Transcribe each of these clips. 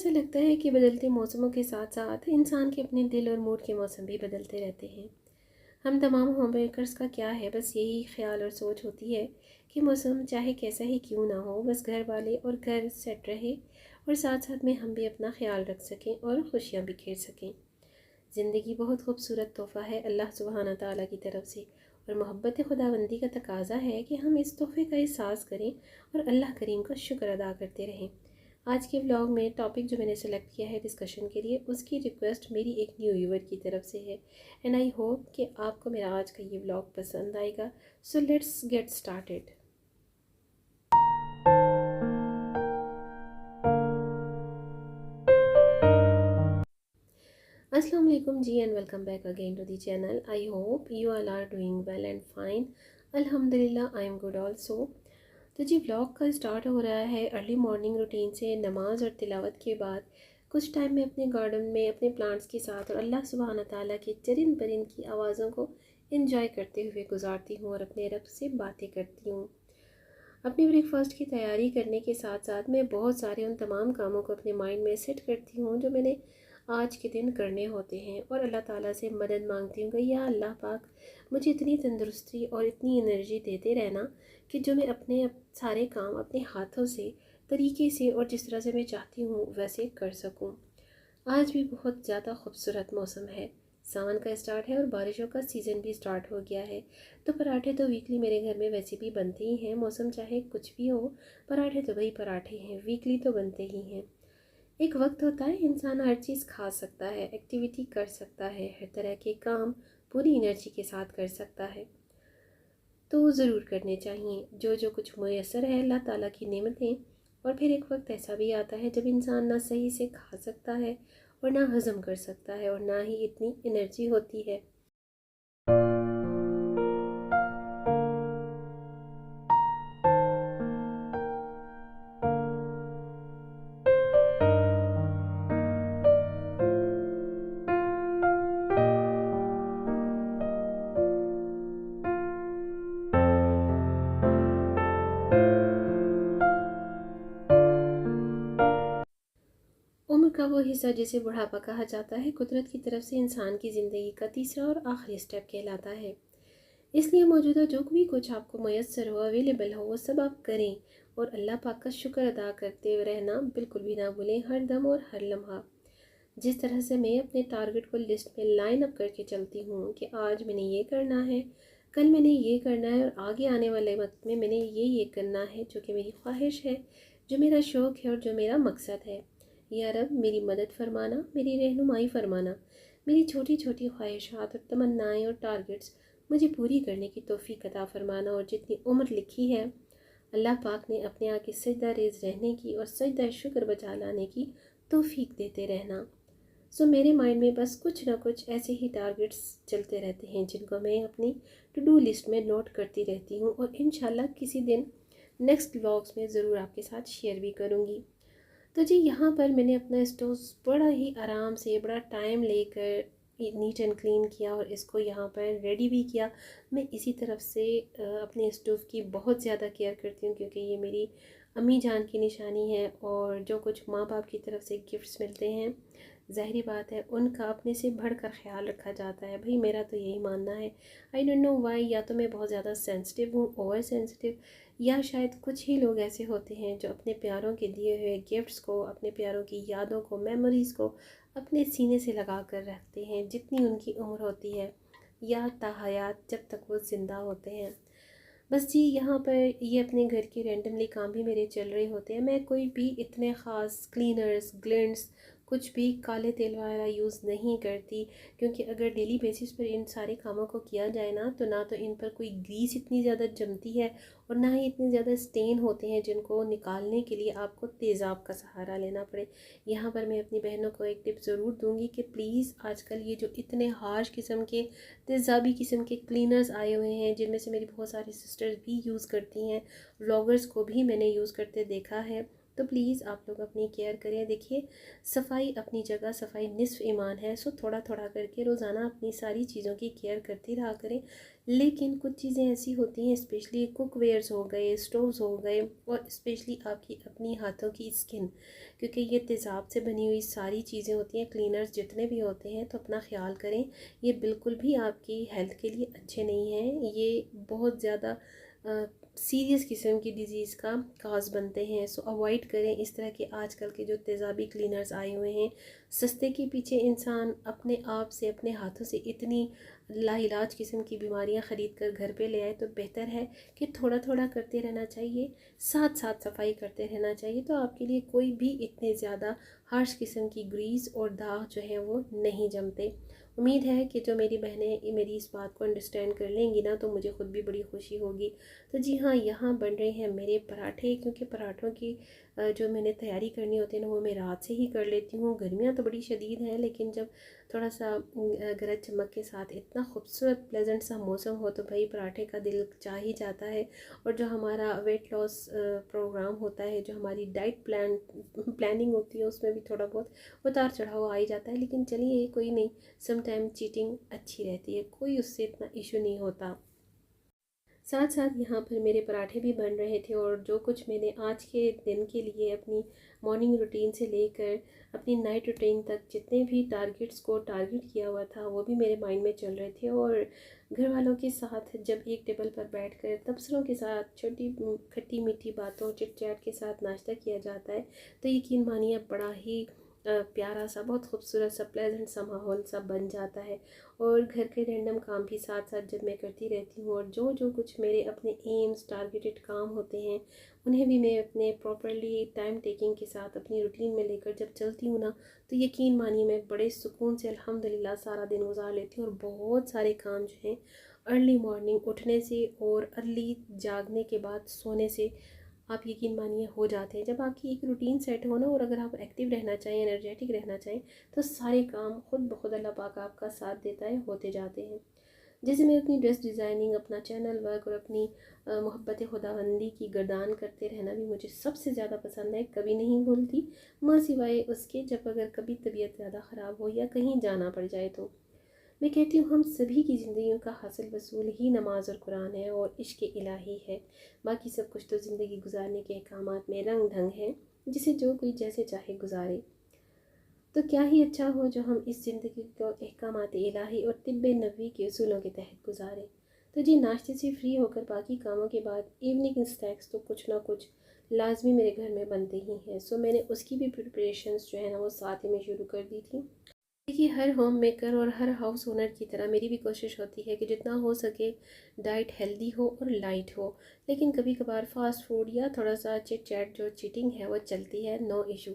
ऐसा लगता है कि बदलते मौसमों के साथ साथ इंसान के अपने दिल और मूड के मौसम भी बदलते रहते हैं। हम तमाम होम मेकर्स का क्या है, बस यही ख्याल और सोच होती है कि मौसम चाहे कैसा ही क्यों ना हो, बस घर वाले और घर सेट रहे और साथ साथ में हम भी अपना ख्याल रख सकें और खुशियाँ बिखेर सकें। ज़िंदगी बहुत खूबसूरत तोहफ़ा है अल्लाह सुब्हाना ताला की तरफ से, और मोहब्बत खुदाबंदी का तकाजा है कि हम इस तोहफ़े का एहसास करें और अल्लाह करीम का शुक्र अदा करते रहें। आज के व्लॉग में टॉपिक जो मैंने सेलेक्ट किया है डिस्कशन के लिए, उसकी रिक्वेस्ट मेरी एक न्यू व्यूवर की तरफ से है एंड आई होप कि आपको मेरा आज का ये व्लॉग पसंद आएगा। So let's get started. अस्सलाम वालेकुम जी and welcome back again to the channel. I hope you all are doing well and fine. अल्हम्दुलिल्लाह आई एम गुड ऑल्सो। तो जी व्लॉग का स्टार्ट हो रहा है अर्ली मॉर्निंग रूटीन से, नमाज और तिलावत के बाद कुछ टाइम में अपने गार्डन में अपने प्लांट्स के साथ और अल्लाह सुब्हाना ताला के चरिंद परिंद की आवाज़ों को इंजॉय करते हुए गुजारती हूँ और अपने रब से बातें करती हूँ। अपने ब्रेकफास्ट की तैयारी करने के साथ साथ मैं बहुत सारे उन तमाम कामों को अपने माइंड में सेट करती हूँ जो मैंने आज के दिन करने होते हैं, और अल्लाह ताला से मदद मांगती हूँ कि या अल्लाह पाक मुझे इतनी तंदुरुस्ती और इतनी एनर्जी देते रहना कि जो मैं अपने सारे काम अपने हाथों से तरीके से और जिस तरह से मैं चाहती हूँ वैसे कर सकूँ। आज भी बहुत ज़्यादा खूबसूरत मौसम है, सावन का स्टार्ट है और बारिशों का सीज़न भी स्टार्ट हो गया है। तो पराठे तो वीकली मेरे घर में वैसे भी बनते ही हैं, मौसम चाहे कुछ भी हो, पराठे तो वही पराठे हैं, वीकली तो बनते ही हैं। एक वक्त होता है इंसान हर चीज़ खा सकता है, एक्टिविटी कर सकता है, हर तरह के काम पूरी एनर्जी के साथ कर सकता है, तो ज़रूर करने चाहिए जो जो कुछ मुयसर है अल्लाह ताला की नेमतें। और फिर एक वक्त ऐसा भी आता है जब इंसान ना सही से खा सकता है और ना हज़म कर सकता है और ना ही इतनी एनर्जी होती है। उम्र का वो हिस्सा जिसे बुढ़ापा कहा जाता है, कुदरत की तरफ से इंसान की ज़िंदगी का तीसरा और आखिरी स्टेप कहलाता है। इसलिए मौजूदा जो भी कुछ आपको मयसर हो, अवेलेबल हो, वो सब आप करें और अल्लाह पाक का शुक्र अदा करते हुए रहना बिल्कुल भी ना भूलें, हर दम और हर लम्हा। जिस तरह से मैं अपने टारगेट को लिस्ट में लाइन अप करके चलती हूँ कि आज मैंने ये करना है, कल मैंने ये करना है और आगे आने वाले वक्त में मैंने ये करना है, जो कि मेरी ख्वाहिश है, जो मेरा शौक़ है और जो मेरा मकसद है। या रब मेरी मदद फरमाना, मेरी रहनुमाई फरमाना, मेरी छोटी छोटी ख्वाहिशात और तमन्नाएँ और टारगेट्स मुझे पूरी करने की तौफीक अता फरमाना, और जितनी उम्र लिखी है अल्लाह पाक ने अपने आगे सजदा रेज़ रहने की और सजदा शुक्र बचा लाने की तौफीक देते रहना। सो मेरे माइंड में बस कुछ ना कुछ ऐसे ही टारगेट्स चलते रहते हैं जिनको मैं अपनी टू डू लिस्ट में नोट करती रहती हूँ, और इंशाल्लाह किसी दिन नेक्स्ट व्लॉग्स में ज़रूर आपके साथ शेयर भी करूँगी। तो जी यहाँ पर मैंने अपना स्टोव बड़ा ही आराम से बड़ा टाइम लेकर नीट एंड क्लीन किया और इसको यहाँ पर रेडी भी किया। मैं इसी तरफ से अपने स्टोव की बहुत ज़्यादा केयर करती हूँ, क्योंकि ये मेरी अम्मी जान की निशानी है, और जो कुछ माँ बाप की तरफ से गिफ्ट्स मिलते हैं ज़ाहिरी बात है उनका अपने से बढ़कर ख्याल रखा जाता है। भाई मेरा तो यही मानना है। आई डोंट नो वाई, या तो मैं बहुत ज़्यादा सेंसिटिव हूँ, ओवर सेंसिटिव, या शायद कुछ ही लोग ऐसे होते हैं जो अपने प्यारों के दिए हुए गिफ्ट्स को, अपने प्यारों की यादों को, मेमोरीज़ को अपने सीने से लगा कर रखते हैं जितनी उनकी उम्र होती है, या ताहयात जब तक वो ज़िंदा होते हैं। बस जी यहाँ पर ये अपने घर के रैंडमली काम भी मेरे चल रहे होते हैं। मैं कोई भी इतने ख़ास क्लीनर्स, ग्लिंट्स, कुछ भी काले तेल वाला यूज़ नहीं करती, क्योंकि अगर डेली बेसिस पर इन सारे कामों को किया जाए ना तो इन पर कोई ग्रीस इतनी ज़्यादा जमती है और ना ही इतने ज़्यादा स्टेन होते हैं जिनको निकालने के लिए आपको तेज़ाब का सहारा लेना पड़े। यहाँ पर मैं अपनी बहनों को एक टिप ज़रूर दूँगी कि प्लीज़ आजकल ये जो इतने हार्श किस्म के तेज़ाबी किस्म के क्लीनर्स आए हुए हैं, जिनमें से मेरी बहुत सारी सिस्टर्स भी यूज़ करती हैं, व्लॉगर्स को भी मैंने यूज़ करते देखा है, तो प्लीज़ आप लोग अपनी केयर करें। देखिए, सफाई अपनी जगह, सफाई निस्फ़ ईमान है। सो थोड़ा थोड़ा करके रोज़ाना अपनी सारी चीज़ों की केयर करती रहा करें। लेकिन कुछ चीज़ें ऐसी होती हैं, स्पेशली कुकवेयर्स हो गए, स्टोव्स हो गए, और स्पेशली आपकी अपनी हाथों की स्किन, क्योंकि ये तेज़ाब से बनी हुई सारी चीज़ें होती हैं, क्लीनर्स जितने भी होते हैं, तो अपना ख्याल करें। ये बिल्कुल भी आपकी हेल्थ के लिए अच्छे नहीं हैं। ये बहुत ज़्यादा सीरियस किस्म की डिज़ीज़ का काज बनते हैं। सो अवॉइड करें इस तरह के आजकल के जो तेज़ाबी क्लीनर्स आए हुए हैं। सस्ते के पीछे इंसान अपने आप से, अपने हाथों से इतनी लाइलाज किस्म की बीमारियां ख़रीद कर घर पे ले आए, तो बेहतर है कि थोड़ा थोड़ा करते रहना चाहिए, साथ साथ सफाई करते रहना चाहिए। तो आपके लिए कोई भी इतने ज़्यादा हार्श किस्म की ग्रीस और दाग जो है वो नहीं जमते। उम्मीद है कि जो मेरी बहनें मेरी इस बात को अंडरस्टैंड कर लेंगी ना, तो मुझे ख़ुद भी बड़ी खुशी होगी। तो जी हाँ, यहाँ बन रहे हैं मेरे पराठे, क्योंकि पराठों की जो मैंने तैयारी करनी होती है ना, वो मैं रात से ही कर लेती हूँ। गर्मियाँ तो बड़ी शदीद हैं, लेकिन जब थोड़ा सा गरज चमक के साथ इतना खूबसूरत प्लेजेंट सा मौसम हो, तो भाई पराठे का दिल चाह ही जाता है। और जो हमारा वेट लॉस प्रोग्राम होता है, जो हमारी डाइट प्लानिंग होती है, उसमें भी थोड़ा बहुत उतार चढ़ाव आ ही जाता है। लेकिन चलिए, कोई नहीं, सम टाइम चीटिंग अच्छी रहती है, कोई उससे इतना इशू नहीं होता। साथ साथ यहाँ पर मेरे पराठे भी बन रहे थे, और जो कुछ मैंने आज के दिन के लिए अपनी मॉर्निंग रूटीन से लेकर अपनी नाइट रूटीन तक जितने भी टारगेट्स को टारगेट किया हुआ था, वो भी मेरे माइंड में चल रहे थे। और घर वालों के साथ जब एक टेबल पर बैठकर तबसरों के साथ छोटी खट्टी मीठी बातों चिट चैट के साथ नाश्ता किया जाता है, तो यकीन मानिए बड़ा ही प्यारा सा, बहुत खूबसूरत सा, प्लेजेंट सा माहौल सा बन जाता है। और घर के रैंडम काम भी साथ साथ जब मैं करती रहती हूँ, और जो जो कुछ मेरे अपने एम्स टारगेटेड काम होते हैं, उन्हें भी मैं अपने प्रॉपरली टाइम टेकिंग के साथ अपनी रूटीन में लेकर जब चलती हूँ ना, तो यकीन मानिए मैं बड़े सुकून से अल्हम्दुलिल्लाह सारा दिन गुजार लेती हूँ। और बहुत सारे काम जो हैं अर्ली मॉर्निंग उठने से और अर्ली जागने के बाद सोने से, आप यकीन मानिए हो जाते हैं। जब आपकी एक रूटीन सेट हो ना, और अगर आप एक्टिव रहना चाहें, एनर्जेटिक रहना चाहें, तो सारे काम खुद ब खुद अल्लाह पाक आपका साथ देता है, होते जाते हैं। जैसे मैं अपनी ड्रेस डिज़ाइनिंग, अपना चैनल वर्क और अपनी मोहब्बत खुदाबंदी की गर्दान करते रहना भी मुझे सबसे ज़्यादा पसंद है। कभी नहीं भूलती, माँ सिवाय उसके जब अगर कभी तबीयत ज़्यादा ख़राब हो या कहीं जाना पड़ जाए तो। मैं कहती हूँ हम सभी की ज़िंदगियों का हासिल वसूल ही नमाज और कुरान है और इश्क इलाही है। बाकी सब कुछ तो ज़िंदगी गुजारने के अहकामात में रंग ढंग है, जिसे जो कोई जैसे चाहे गुजारे। तो क्या ही अच्छा हो जो हम इस ज़िंदगी को अहकामात इलाही और तिब्ब नबवी के उसूलों के तहत गुजारें। तो जी, नाश्ते से फ्री होकर बाकी कामों के बाद इवनिंग स्नैक्स तो कुछ ना कुछ लाजमी मेरे घर में बनते ही हैं। सो मैंने उसकी भी प्रिपरेशंस जो है ना, वो साथ ही में शुरू कर दी थी। देखिए, हर होम मेकर और हर हाउस ओनर की तरह मेरी भी कोशिश होती है कि जितना हो सके डाइट हेल्दी हो और लाइट हो। लेकिन कभी कभार फास्ट फूड या थोड़ा सा चिट चैट जो चीटिंग है वो चलती है, नो इशू।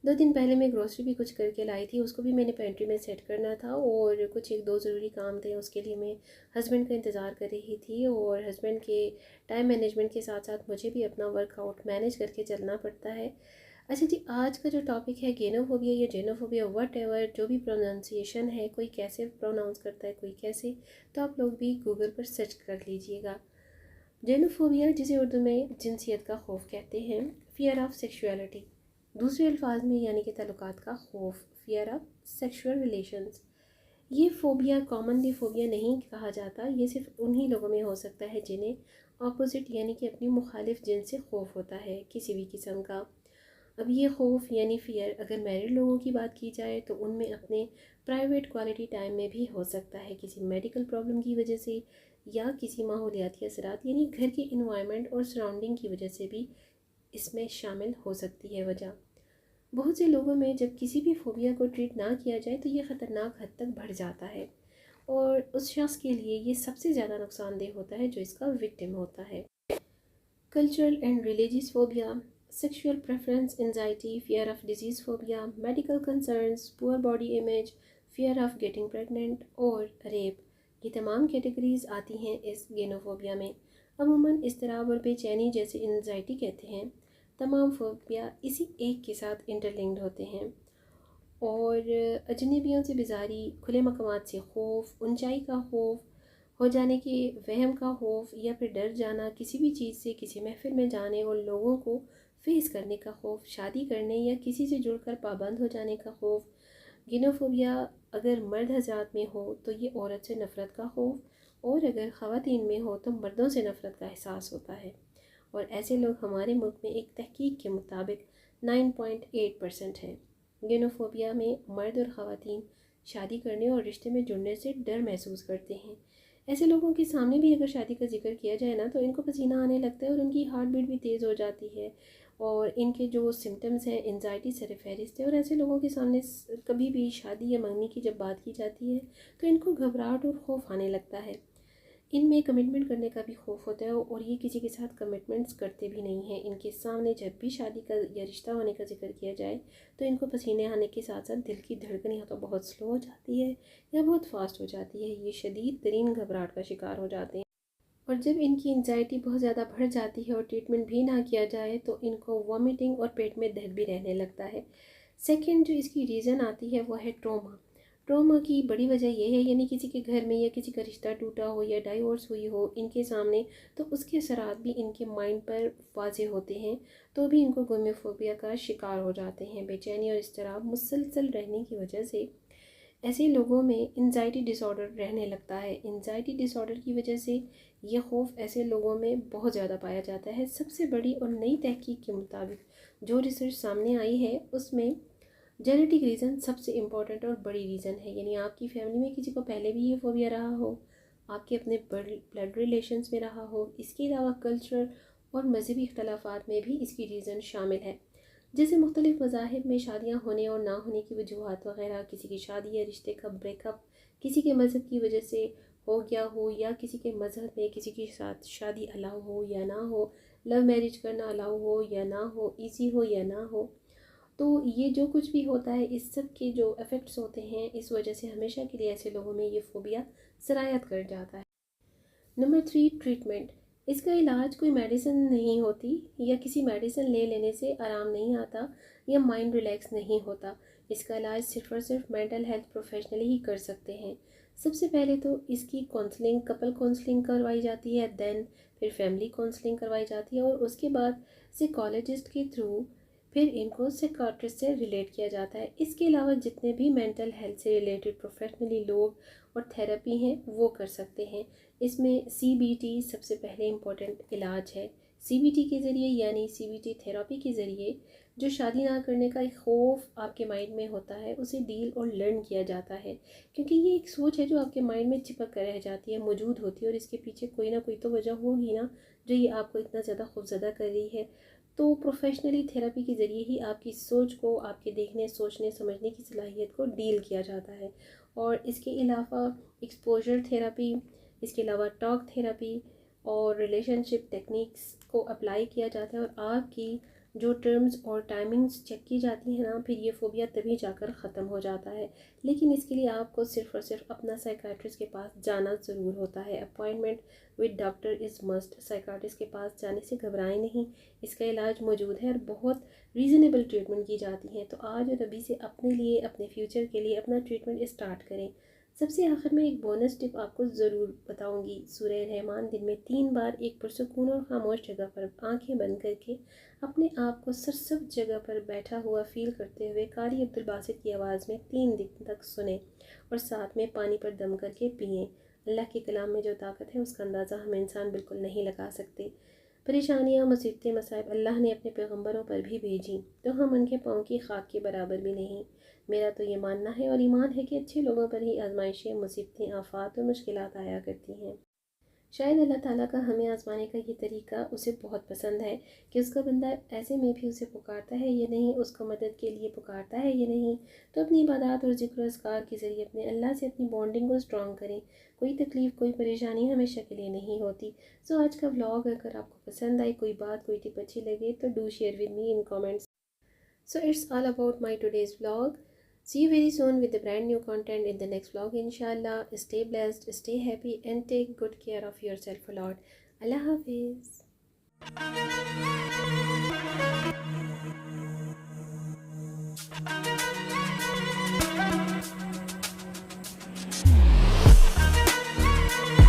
2 दिन पहले मैं ग्रोसरी भी कुछ करके लाई थी, उसको भी मैंने पेंट्री में सेट करना था, और कुछ एक दो ज़रूरी काम थे, उसके लिए मैं हस्बैंड का इंतज़ार कर रही थी। और हस्बैंड के टाइम मैनेजमेंट के साथ साथ मुझे भी अपना वर्कआउट मैनेज करके चलना पड़ता है। अच्छा जी, आज का जो टॉपिक है गेनोफोबिया या जेनोफोबिया, वट एवर जो भी प्रोनाउंसिएशन है, कोई कैसे प्रोनाउंस करता है, कोई कैसे, तो आप लोग भी गूगल पर सर्च कर लीजिएगा। जेनोफोबिया, जिसे उर्दू में जिनसियत का खौफ कहते हैं, फियर ऑफ सेक्सुअलिटी, दूसरे अल्फाज में यानी कि ताल्लुकात का खौफ, फियर ऑफ सेक्सुअल रिलेशंस। ये फ़ोबिया कॉमनली फ़ोबिया नहीं कहा जाता, ये सिर्फ उन्हीं लोगों में हो सकता है जिन्हें ऑपोजिट यानी कि अपनी मुखालिफ जिन्स से खौफ होता है किसी भी किस्म का। अब ये खौफ यानी फ़ियर अगर मैरिड लोगों की बात की जाए, तो उनमें अपने प्राइवेट क्वालिटी टाइम में भी हो सकता है, किसी मेडिकल प्रॉब्लम की वजह से या किसी माहौलियाती असरात यानी घर के इन्वायरमेंट और सराउंडिंग की वजह से भी इसमें शामिल हो सकती है वजह। बहुत से लोगों में जब किसी भी फ़ोबिया को ट्रीट ना किया जाए, तो ये ख़तरनाक हद तक बढ़ जाता है, और उस शख्स के लिए ये सबसे ज़्यादा नुकसानदेह होता है जो इसका विक्टिम होता है। Cultural and religious phobia, sexual preference anxiety, fear of disease phobia, medical concerns, poor body image, fear of getting pregnant और रेप, ये तमाम कैटेगरीज आती हैं इस गेनोफोबिया में। अमूमन इज़्तिराब और बेचैनी, जैसे एंजाइटी कहते हैं, तमाम फोबिया इसी एक के साथ इंटरलिंक्ड होते हैं। और अजनबियों से बेजारी, खुले मकामात से खौफ, ऊंचाई का खौफ, हो जाने के वहम का खौफ, या फिर डर जाना किसी भी चीज़ से, किसी महफिल में जाने और लोगों को फेस करने का खौफ, शादी करने या किसी से जुड़कर पाबंद हो जाने का खौफ। गिनोफोबिया अगर मर्द हजरात में हो तो ये औरत से नफ़रत का खौफ, और अगर ख़वातीन में हो तो मर्दों से नफ़रत का एहसास होता है। और ऐसे लोग हमारे मुल्क में एक तहकीक के मुताबिक 9.8% हैं। गिनोफोबिया में मर्द और ख़वातीन शादी करने और रिश्ते में जुड़ने से डर महसूस करते हैं। ऐसे लोगों के सामने भी अगर शादी का जिक्र किया जाए ना तो इनको पसीना आने लगता है और उनकी हार्ट बीट भी तेज़ हो जाती है, और इनके जो सिम्टम्स हैं एंजाइटी सर फहरिस्त है। और ऐसे लोगों के सामने कभी भी शादी या मंगनी की जब बात की जाती है तो इनको घबराहट और खौफ आने लगता है। इनमें कमिटमेंट करने का भी खौफ होता है और ये किसी के साथ कमिटमेंट्स करते भी नहीं हैं। इनके सामने जब भी शादी का या रिश्ता होने का जिक्र किया जाए तो इनको पसीने आने के साथ साथ दिल की धड़कन या तो बहुत स्लो हो जाती है या बहुत फास्ट हो जाती है। ये शदीद तरीन घबराहट का शिकार हो जाते हैं। और जब इनकी एंजाइटी बहुत ज़्यादा बढ़ जाती है और ट्रीटमेंट भी ना किया जाए तो इनको वॉमिटिंग और पेट में दर्द भी रहने लगता है। सेकंड जो इसकी रीज़न आती है वो है ट्रॉमा। ट्रॉमा की बड़ी वजह यह है, यानी किसी के घर में या किसी का रिश्ता टूटा हो या डाइवोर्स हुई हो इनके सामने, तो उसके असरात भी इनके माइंड पर वाज़े होते हैं, तो भी इनको गोमेफोबिया का शिकार हो जाते हैं। बेचैनी और इज़्तिराब मुसलसल रहने की वजह से ऐसे लोगों में एंजाइटी डिसऑर्डर रहने लगता है। एंजाइटी डिसऑर्डर की वजह से ये खौफ ऐसे लोगों में बहुत ज़्यादा पाया जाता है। सबसे बड़ी और नई तहकीक के मुताबिक जो रिसर्च सामने आई है उसमें जेनेटिक रीज़न सबसे इम्पॉर्टेंट और बड़ी रीज़न है, यानी आपकी फैमिली में किसी को पहले भी ये फोबिया रहा हो, आपके अपने ब्लड रिलेशंस में रहा हो। इसके अलावा कल्चरल और मजहबी इख्तलाफात में भी इसकी रीज़न शामिल है, जैसे मुख्तलिफ मज़ाहिब में शादियाँ होने और ना होने की वजूहात वगैरह, किसी की शादी या रिश्ते का ब्रेकअप किसी के मज़हब की वजह से हो गया हो, या किसी के मज़हब में किसी के साथ शादी अलाउ हो या ना हो, लव मैरिज करना अलाउ हो या ना हो, ईजी हो या ना हो। तो ये जो कुछ भी होता है इस सब के जो इफ़ेक्ट्स होते हैं इस वजह से हमेशा के लिए ऐसे लोगों में ये फ़ोबिया सरायत कर जाता है। Number 3, treatment. इसका इलाज कोई मेडिसिन नहीं होती, या किसी मेडिसिन ले लेने से आराम नहीं आता या माइंड रिलैक्स नहीं होता। इसका इलाज सिर्फ और सिर्फ मेंटल हेल्थ प्रोफेशनली ही कर सकते हैं। सबसे पहले तो इसकी काउंसलिंग, कपल काउंसलिंग करवाई जाती है, देन फिर फैमिली काउंसलिंग करवाई जाती है, और उसके बाद साइकोलॉजिस्ट के थ्रू फिर इनको साइकाट्रिस्ट से रिलेट किया जाता है। इसके अलावा जितने भी मेंटल हेल्थ से रिलेटेड प्रोफेशनली लोग और थेरेपी हैं वो कर सकते हैं। इसमें CBT सबसे पहले इम्पोर्टेंट इलाज है। CBT के ज़रिए यानी CBT थेरेपी के ज़रिए जो शादी ना करने का एक खौफ आपके माइंड में होता है उसे डील और लर्न किया जाता है, क्योंकि ये एक सोच है जो आपके माइंड में चिपक कर रह जाती है, मौजूद होती है, और इसके पीछे कोई ना कोई तो वजह होगी ना जो ये आपको इतना ज़्यादा खौफज़दा कर रही है। तो प्रोफेशनली थेरेपी के ज़रिए ही आपकी सोच को, आपके देखने, सोचने, समझने की सलाहियत को डील किया जाता है। और इसके अलावा एक्सपोजर थेरेपी, इसके अलावा टॉक थेरेपी और रिलेशनशिप टेक्निक्स को अप्लाई किया जाता है, और आपकी जो टर्म्स और टाइमिंग्स चेक की जाती है ना, फिर ये फ़ोबिया तभी जाकर ख़त्म हो जाता है। लेकिन इसके लिए आपको सिर्फ़ और सिर्फ अपना साइकाट्रिस्ट के पास जाना ज़रूर होता है। Appointment with doctor is must. Psychiatrist के पास जाने से घबराएं नहीं, इसका इलाज मौजूद है और बहुत रीज़नेबल ट्रीटमेंट की जाती है। तो आज और अभी से अपने लिए, अपने फ्यूचर के लिए अपना ट्रीटमेंट स्टार्ट करें। सबसे आखिर में एक बोनस टिप आपको ज़रूर बताऊंगी। सूरह रहमान दिन में 3 बार एक पुरसुकून और खामोश जगह पर आंखें बंद करके अपने आप को सरसब्ज जगह पर बैठा हुआ फील करते हुए कारी अब्दुल बासित की आवाज़ में 3 दिन तक सुने, और साथ में पानी पर दम करके पिएं। अल्लाह के कलाम में जो ताकत है उसका अंदाज़ा हम इंसान बिल्कुल नहीं लगा सकते। परेशानियाँ, मुसीबतें, मसाइब अल्लाह ने अपने पैगंबरों पर भी भेजी, तो हम उनके पाँव की खाक के बराबर भी नहीं। मेरा तो ये मानना है और ईमान है कि अच्छे लोगों पर ही आजमाइशें, मुसीबतें, आफात और मुश्किलात आया करती हैं। शायद अल्लाह ताला का हमें आजमाने का ये तरीका उसे बहुत पसंद है कि उसका बंदा ऐसे में भी उसे पुकारता है या नहीं, उसको मदद के लिए पुकारता है या नहीं। तो अपनी इबादत और ज़िक्र अस्कार के ज़रिए अपने अल्लाह से अपनी बॉन्डिंग को स्ट्रॉन्ग करें। कोई तकलीफ़, कोई परेशानी हमेशा के लिए नहीं होती। सो आज का व्लॉग अगर आपको पसंद आई, कोई बात, कोई टिप अच्छी लगे तो do share with me in comments. So it's all about my today's vlog. See you very soon with the brand new content in the next vlog, inshallah. Stay blessed, stay happy, and take good care of yourself a lot. Allah Hafiz.